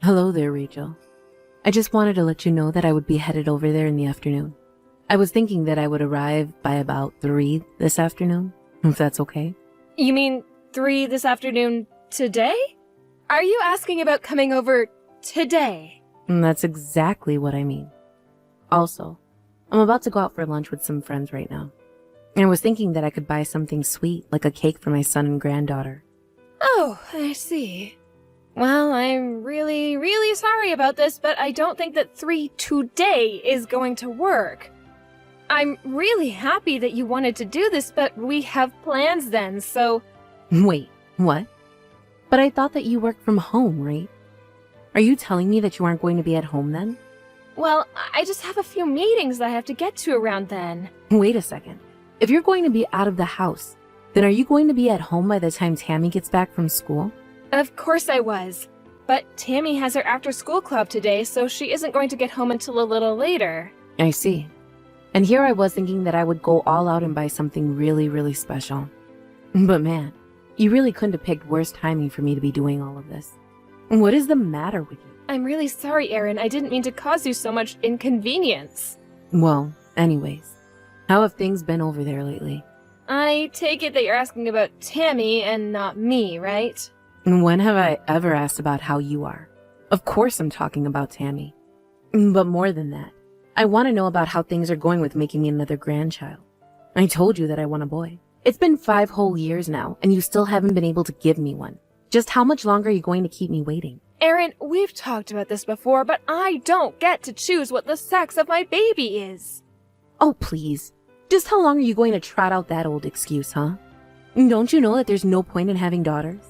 Hello there, Rachel. I just wanted to let you know that I would be headed over there in the afternoon. I was thinking that I would arrive by about 3 this afternoon, if that's okay. You mean 3 this afternoon today? Are you asking about coming over today? That's exactly what I mean. Also, I'm about to go out for lunch with some friends right now. And I was thinking that I could buy something sweet, like a cake for my son and granddaughter. Oh, I see. Well, I'm really sorry about this, but I don't think that 3 today is going to work. I'm really happy that you wanted to do this, but we have plans then, so... Wait, what? But I thought that you worked from home, right? Are you telling me that you aren't going to be at home then? Well, I just have a few meetings that I have to get to around then. Wait a second. If you're going to be out of the house, then are you going to be at home by the time Tammy gets back from school? Of course I was. But Tammy has her after-school club today, so she isn't going to get home until a little later. I see. And here I was thinking that I would go all out and buy something really special. But man, you really couldn't have picked worse timing for me to be doing all of this. What is the matter with you? I'm really sorry, Aaron. I didn't mean to cause you so much inconvenience. Well, anyways, how have things been over there lately? I take it that you're asking about Tammy and not me, right? When have I ever asked about how you are? Of course I'm talking about Tammy. But more than that, I want to know about how things are going with making me another grandchild. I told you that I want a boy. It's been 5 whole years now, and you still haven't been able to give me one. Just how much longer are you going to keep me waiting? Aaron, we've talked about this before, but I don't get to choose what the sex of my baby is. Oh, please. Just how long are you going to trot out that old excuse, huh? Don't you know that there's no point in having daughters?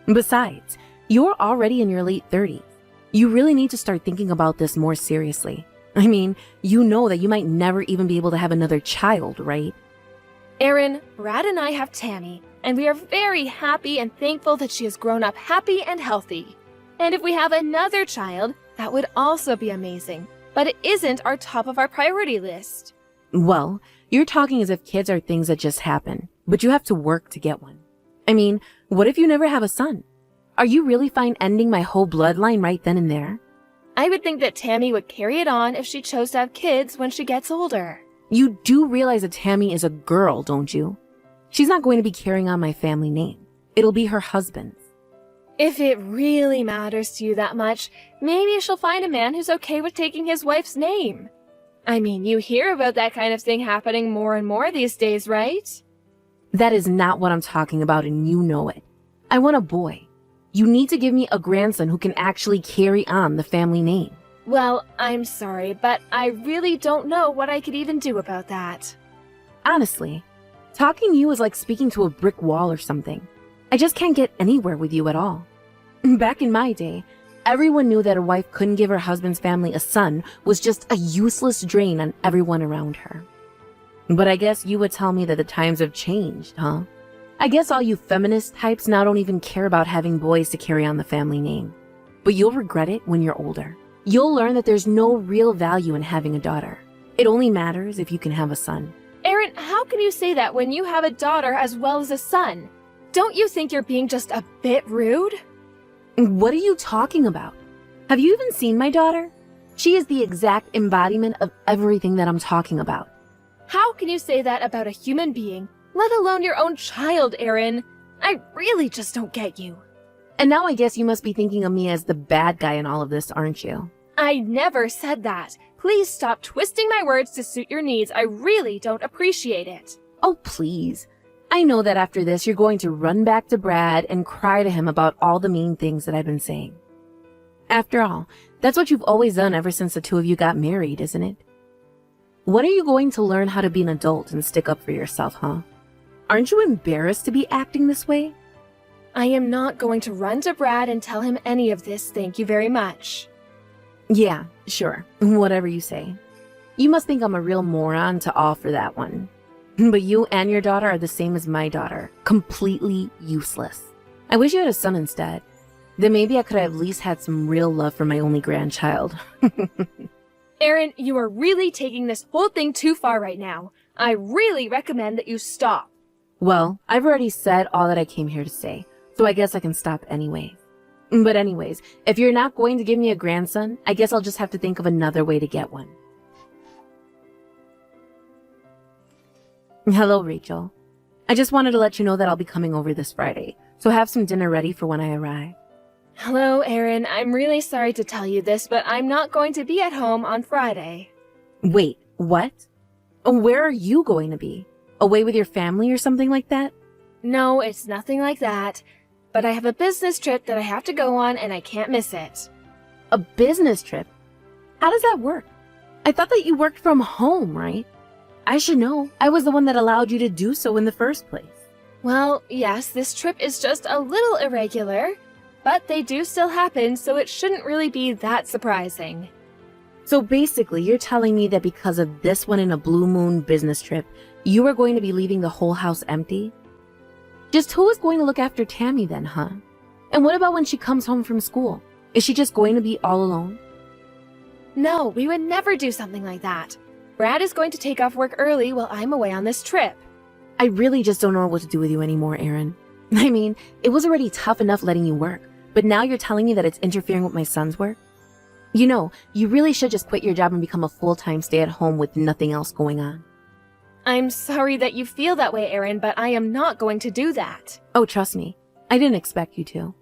Besides, you're already in your late 30s. You really need to start thinking about this more seriously. I mean, you know that you might never even be able to have another child, right? Aaron, Brad and I have Tammy, and we are very happy and thankful that she has grown up happy and healthy. And if we have another child, that would also be amazing. But it isn't our top of our priority list. Well, you're talking as if kids are things that just happen, but you have to work to get one. I mean, what if you never have a son? Are you really fine ending my whole bloodline right then and there? I would think that Tammy would carry it on if she chose to have kids when she gets older. You do realize that Tammy is a girl, don't you? She's not going to be carrying on my family name. It'll be her husband's. If it really matters to you that much, maybe she'll find a man who's okay with taking his wife's name. I mean, you hear about that kind of thing happening more and more these days, right? That is not what I'm talking about, and you know it. I want a boy. You need to give me a grandson who can actually carry on the family name. Well, I'm sorry, but I really don't know what I could even do about that. Honestly, talking to you is like speaking to a brick wall or something. I just can't get anywhere with you at all. Back in my day, everyone knew that a wife couldn't give her husband's family a son was just a useless drain on everyone around her. But I guess you would tell me that the times have changed, huh? I guess all you feminist types now don't even care about having boys to carry on the family name. But you'll regret it when you're older. You'll learn that there's no real value in having a daughter. It only matters if you can have a son. Aaron, how can you say that when you have a daughter as well as a son? Don't you think you're being just a bit rude? What are you talking about? Have you even seen my daughter? She is the exact embodiment of everything that I'm talking about. How can you say that about a human being, let alone your own child, Aaron? I really just don't get you. And now I guess you must be thinking of me as the bad guy in all of this, aren't you? I never said that. Please stop twisting my words to suit your needs. I really don't appreciate it. Oh, please. I know that after this, you're going to run back to Brad and cry to him about all the mean things that I've been saying. After all, that's what you've always done ever since the two of you got married, isn't it? When are you going to learn how to be an adult and stick up for yourself, huh? Aren't you embarrassed to be acting this way? I am not going to run to Brad and tell him any of this, thank you very much. Yeah, sure. Whatever you say. You must think I'm a real moron to offer that one. But you and your daughter are the same as my daughter. Completely useless. I wish you had a son instead. Then maybe I could have at least had some real love for my only grandchild. Aaron, you are really taking this whole thing too far right now. I really recommend that you stop. Well, I've already said all that I came here to say, so I guess I can stop anyway. But anyways, if you're not going to give me a grandson, I guess I'll just have to think of another way to get one. Hello, Rachel. I just wanted to let you know that I'll be coming over this Friday, so have some dinner ready for when I arrive. Hello, Erin. I'm really sorry to tell you this, but I'm not going to be at home on Friday. Wait, what? Where are you going to be? Away with your family or something like that? No, it's nothing like that. But I have a business trip that I have to go on and I can't miss it. A business trip? How does that work? I thought that you worked from home, right? I should know. I was the one that allowed you to do so in the first place. Well, yes, this trip is just a little irregular, but they do still happen, so it shouldn't really be that surprising. So basically, you're telling me that because of this one in a blue moon business trip, you are going to be leaving the whole house empty? Just who is going to look after Tammy then, huh? And what about when she comes home from school? Is she just going to be all alone? No, we would never do something like that. Brad is going to take off work early while I'm away on this trip. I really just don't know what to do with you anymore, Erin. I mean, it was already tough enough letting you work, but now you're telling me that it's interfering with my son's work? You know, you really should just quit your job and become a full-time stay-at-home with nothing else going on. I'm sorry that you feel that way, Erin, but I am not going to do that. Oh, trust me. I didn't expect you to.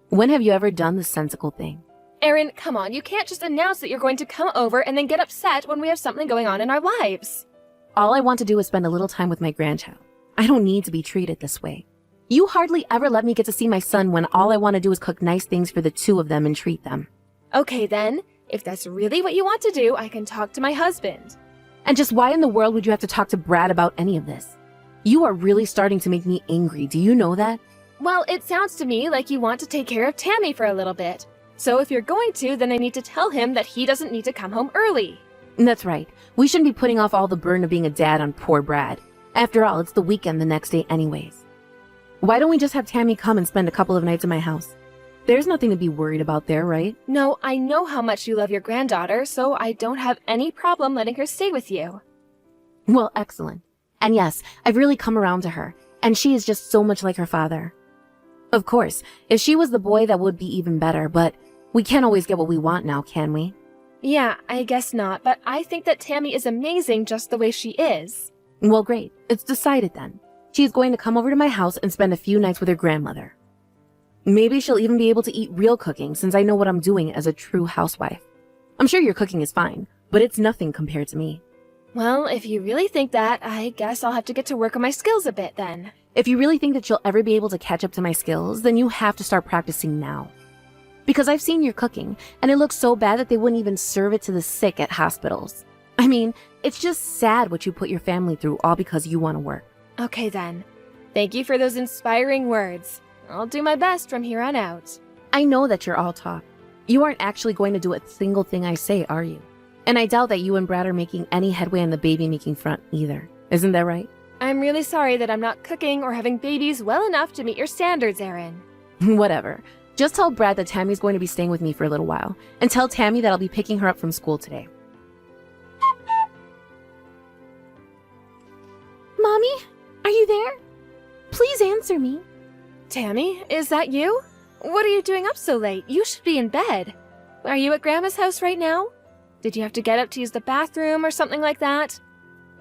When have you ever done the sensible thing? Erin, come on, you can't just announce that you're going to come over and then get upset when we have something going on in our lives. All I want to do is spend a little time with my grandchild. I don't need to be treated this way. You hardly ever let me get to see my son when all I want to do is cook nice things for the two of them and treat them. Okay then, if that's really what you want to do, I can talk to my husband. And just why in the world would you have to talk to Brad about any of this? You are really starting to make me angry, do you know that? Well, it sounds to me like you want to take care of Tammy for a little bit. So if you're going to, then I need to tell him that he doesn't need to come home early. That's right. We shouldn't be putting off all the burden of being a dad on poor Brad. After all, it's the weekend the next day anyways. Why don't we just have Tammy come and spend a couple of nights at my house? There's nothing to be worried about there, right? No, I know how much you love your granddaughter, so I don't have any problem letting her stay with you. Well, excellent. And yes, I've really come around to her, and she is just so much like her father. Of course, if she was the boy, that would be even better, but we can't always get what we want now, can we? Yeah, I guess not, but I think that Tammy is amazing just the way she is. Well, great. It's decided then. She is going to come over to my house and spend a few nights with her grandmother. Maybe she'll even be able to eat real cooking since I know what I'm doing as a true housewife. I'm sure your cooking is fine, but it's nothing compared to me. Well, if you really think that, I guess I'll have to get to work on my skills a bit then. If you really think that you'll ever be able to catch up to my skills, then you have to start practicing now. Because I've seen your cooking, and it looks so bad that they wouldn't even serve it to the sick at hospitals. I mean, it's just sad what you put your family through all because you want to work. Okay then. Thank you for those inspiring words. I'll do my best from here on out. I know that you're all talk. You aren't actually going to do a single thing I say, are you? And I doubt that you and Brad are making any headway on the baby-making front either. Isn't that right? I'm really sorry that I'm not cooking or having babies well enough to meet your standards, Erin. Whatever. Just tell Brad that Tammy's going to be staying with me for a little while. And tell Tammy that I'll be picking her up from school today. Mommy? Are you there? Please answer me. Tammy, is that you? What are you doing up so late? You should be in bed. Are you at Grandma's house right now? Did you have to get up to use the bathroom or something like that?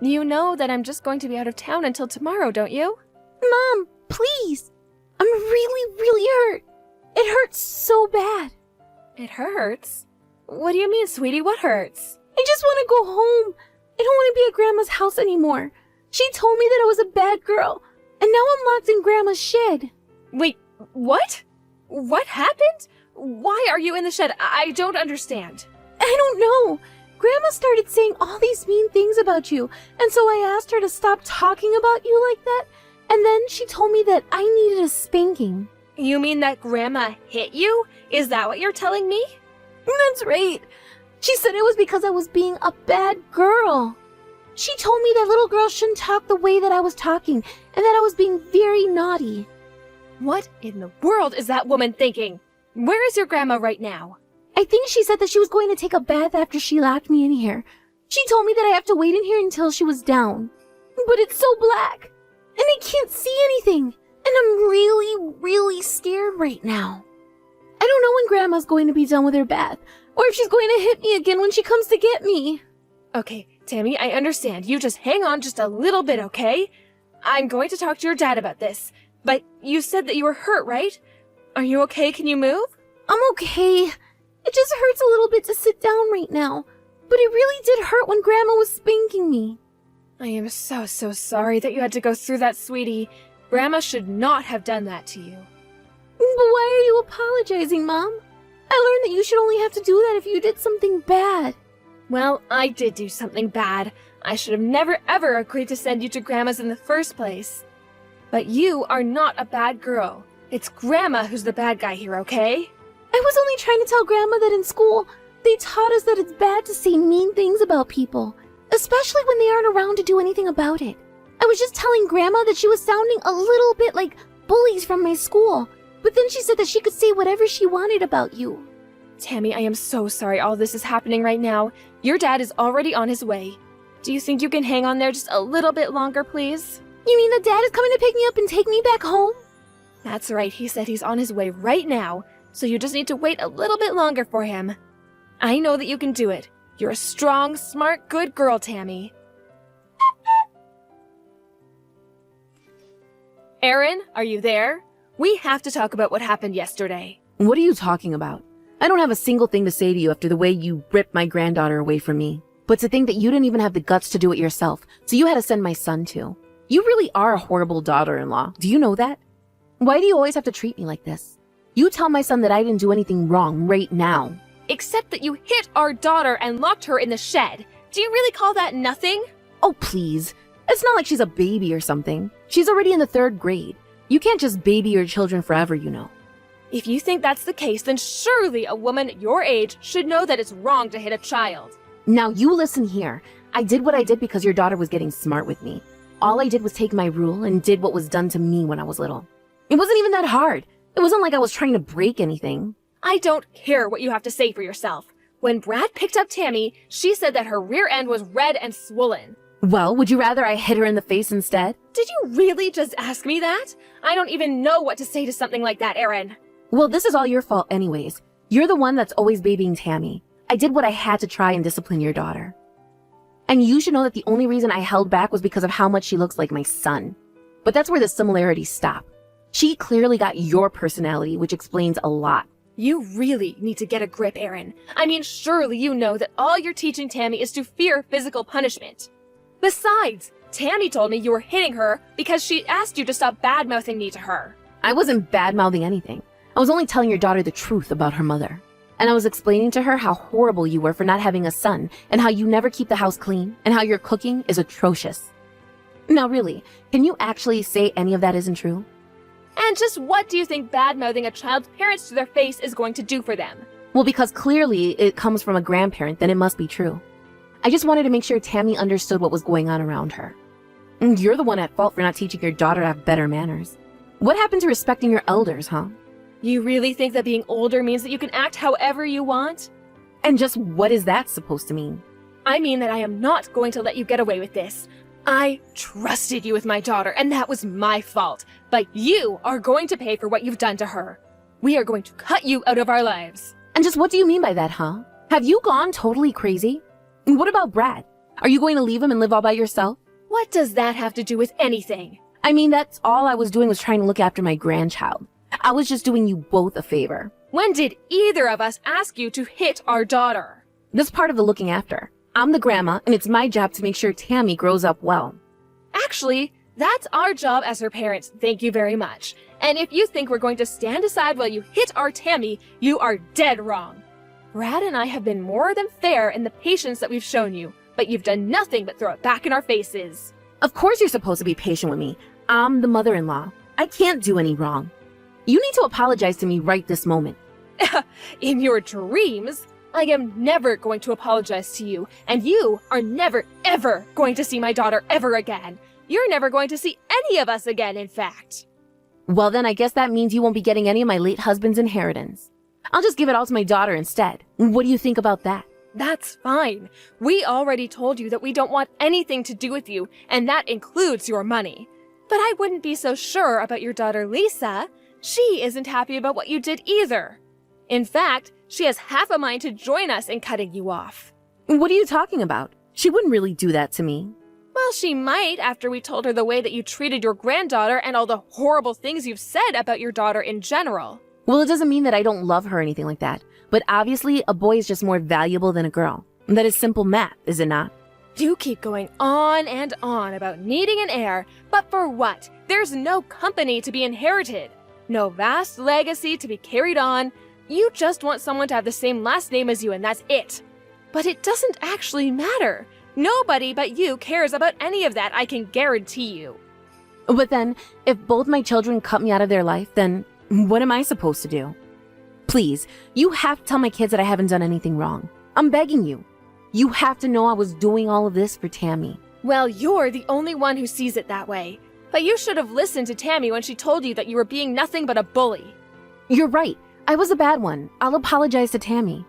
You know that I'm just going to be out of town until tomorrow, don't you? Mom, please. I'm really hurt. It hurts so bad. It hurts? What do you mean, sweetie? What hurts? I just want to go home. I don't want to be at Grandma's house anymore. She told me that I was a bad girl, and now I'm locked in Grandma's shed. Wait, what? What happened? Why are you in the shed? I don't understand. I don't know. Grandma started saying all these mean things about you, and so I asked her to stop talking about you like that, and then she told me that I needed a spanking. You mean that Grandma hit you? Is that what you're telling me? That's right. She said it was because I was being a bad girl. She told me that little girls shouldn't talk the way that I was talking, and that I was being very naughty. What in the world is that woman thinking? Where is your grandma right now? I think she said that she was going to take a bath after she locked me in here. She told me that I have to wait in here until she was down. But it's so black, and I can't see anything, and I'm really scared right now. I don't know when Grandma's going to be done with her bath, or if she's going to hit me again when she comes to get me. Okay, Tammy, I understand. You just hang on just a little bit, okay? I'm going to talk to your dad about this. But you said that you were hurt, right? Are you okay? Can you move? I'm okay. It just hurts a little bit to sit down right now. But it really did hurt when Grandma was spanking me. I am so sorry that you had to go through that, sweetie. Grandma should not have done that to you. But why are you apologizing, Mom? I learned that you should only have to do that if you did something bad. Well, I did do something bad. I should have never ever agreed to send you to Grandma's in the first place. But you are not a bad girl. It's Grandma who's the bad guy here, okay? I was only trying to tell Grandma that in school, they taught us that it's bad to say mean things about people, especially when they aren't around to do anything about it. I was just telling Grandma that she was sounding a little bit like bullies from my school, but then she said that she could say whatever she wanted about you. Tammy, I am so sorry all this is happening right now. Your dad is already on his way. Do you think you can hang on there just a little bit longer, please? You mean that Dad is coming to pick me up and take me back home? That's right, he said he's on his way right now, so you just need to wait a little bit longer for him. I know that you can do it. You're a strong, smart, good girl, Tammy. Erin, are you there? We have to talk about what happened yesterday. What are you talking about? I don't have a single thing to say to you after the way you ripped my granddaughter away from me. But to think that you didn't even have the guts to do it yourself, so you had to send my son too. You really are a horrible daughter-in-law. Do you know that? Why do you always have to treat me like this? You tell my son that I didn't do anything wrong right now. Except that you hit our daughter and locked her in the shed. Do you really call that nothing? Oh, please. It's not like she's a baby or something. She's already in the 3rd grade. You can't just baby your children forever, you know. If you think that's the case, then surely a woman your age should know that it's wrong to hit a child. Now you listen here. I did what I did because your daughter was getting smart with me. All I did was take my rule and did what was done to me when I was little. It wasn't even that hard. It wasn't like I was trying to break anything. I don't care what you have to say for yourself. When Brad picked up Tammy, she said that her rear end was red and swollen. Well, would you rather I hit her in the face instead? Did you really just ask me that? I don't even know what to say to something like that, Erin. Well, this is all your fault anyways. You're the one that's always babying Tammy. I did what I had to try and discipline your daughter. And you should know that the only reason I held back was because of how much she looks like my son. But that's where the similarities stop. She clearly got your personality, which explains a lot. You really need to get a grip, Erin. I mean, surely you know that all you're teaching Tammy is to fear physical punishment. Besides, Tammy told me you were hitting her because she asked you to stop bad-mouthing me to her. I wasn't bad-mouthing anything. I was only telling your daughter the truth about her mother. And I was explaining to her how horrible you were for not having a son, and how you never keep the house clean, and how your cooking is atrocious. Now really, can you actually say any of that isn't true? And just what do you think bad-mouthing a child's parents to their face is going to do for them? Well, because clearly it comes from a grandparent, then it must be true. I just wanted to make sure Tammy understood what was going on around her. And you're the one at fault for not teaching your daughter to have better manners. What happened to respecting your elders, huh? You really think that being older means that you can act however you want? And just what is that supposed to mean? I mean that I am not going to let you get away with this. I trusted you with my daughter, and that was my fault. But you are going to pay for what you've done to her. We are going to cut you out of our lives. And just what do you mean by that, huh? Have you gone totally crazy? And what about Brad? Are you going to leave him and live all by yourself? What does that have to do with anything? I mean, that's all I was doing was trying to look after my grandchild. I was just doing you both a favor. When did either of us ask you to hit our daughter? That's part of the looking after. I'm the grandma, and it's my job to make sure Tammy grows up well. Actually, that's our job as her parents, thank you very much. And if you think we're going to stand aside while you hit our Tammy, you are dead wrong. Brad and I have been more than fair in the patience that we've shown you, but you've done nothing but throw it back in our faces. Of course you're supposed to be patient with me. I'm the mother-in-law. I can't do any wrong. You need to apologize to me right this moment. In your dreams, I am never going to apologize to you, and you are never, ever going to see my daughter ever again. You're never going to see any of us again, in fact. Well, then I guess that means you won't be getting any of my late husband's inheritance. I'll just give it all to my daughter instead. What do you think about that? That's fine. We already told you that we don't want anything to do with you, and that includes your money. But I wouldn't be so sure about your daughter Lisa. She isn't happy about what you did either. In fact, she has half a mind to join us in cutting you off. What are you talking about? She wouldn't really do that to me. Well, she might after we told her the way that you treated your granddaughter and all the horrible things you've said about your daughter in general. Well, it doesn't mean that I don't love her or anything like that. But obviously, a boy is just more valuable than a girl. That is simple math, is it not? You keep going on and on about needing an heir, but for what? There's no company to be inherited. No vast legacy to be carried on. You just want someone to have the same last name as you and that's it. But it doesn't actually matter. Nobody but you cares about any of that, I can guarantee you. But then, if both my children cut me out of their life, then what am I supposed to do? Please, you have to tell my kids that I haven't done anything wrong. I'm begging you. You have to know I was doing all of this for Tammy. Well, you're the only one who sees it that way. But you should have listened to Tammy when she told you that you were being nothing but a bully. You're right. I was a bad one. I'll apologize to Tammy.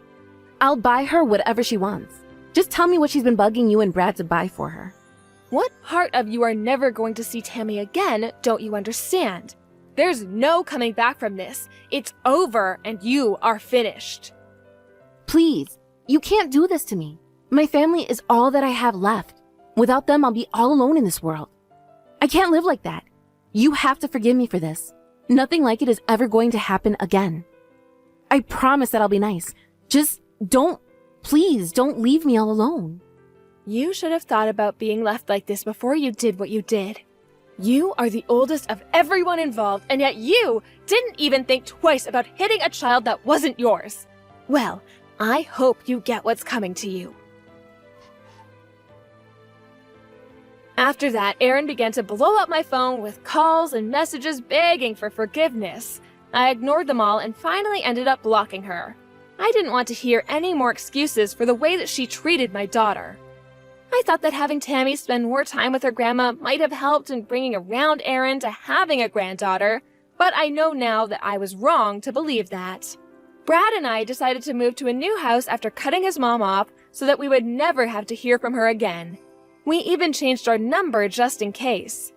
I'll buy her whatever she wants. Just tell me what she's been bugging you and Brad to buy for her. What part of you are never going to see Tammy again don't you understand? There's no coming back from this. It's over and you are finished. Please, you can't do this to me. My family is all that I have left. Without them, I'll be all alone in this world. I can't live like that. You have to forgive me for this. Nothing like it is ever going to happen again. I promise that I'll be nice. Just please don't leave me all alone. You should have thought about being left like this before you did what you did. You are the oldest of everyone involved, and yet you didn't even think twice about hitting a child that wasn't yours. Well, I hope you get what's coming to you. After that, Erin began to blow up my phone with calls and messages begging for forgiveness. I ignored them all and finally ended up blocking her. I didn't want to hear any more excuses for the way that she treated my daughter. I thought that having Tammy spend more time with her grandma might have helped in bringing around Erin to having a granddaughter, but I know now that I was wrong to believe that. Brad and I decided to move to a new house after cutting his mom off so that we would never have to hear from her again. We even changed our number just in case.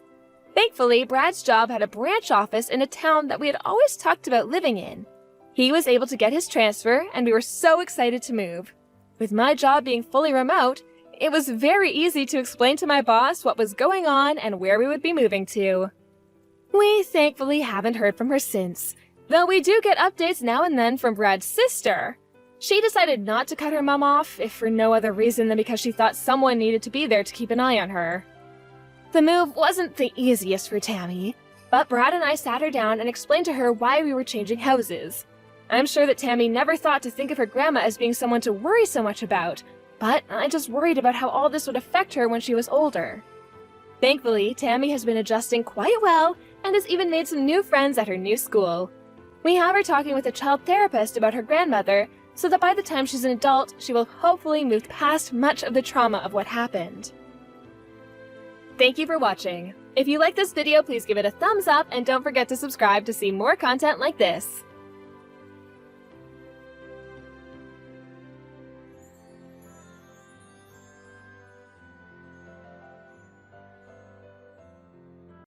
Thankfully, Brad's job had a branch office in a town that we had always talked about living in. He was able to get his transfer, and we were so excited to move. With my job being fully remote, it was very easy to explain to my boss what was going on and where we would be moving to. We thankfully haven't heard from her since, though we do get updates now and then from Brad's sister. She decided not to cut her mom off, if for no other reason than because she thought someone needed to be there to keep an eye on her. The move wasn't the easiest for Tammy, but Brad and I sat her down and explained to her why we were changing houses. I'm sure that Tammy never thought to think of her grandma as being someone to worry so much about, but I just worried about how all this would affect her when she was older. Thankfully, Tammy has been adjusting quite well and has even made some new friends at her new school. We have her talking with a child therapist about her grandmother, so that by the time she's an adult, she will hopefully move past much of the trauma of what happened. Thank you for watching. If you like this video, please give it a thumbs up and don't forget to subscribe to see more content like this.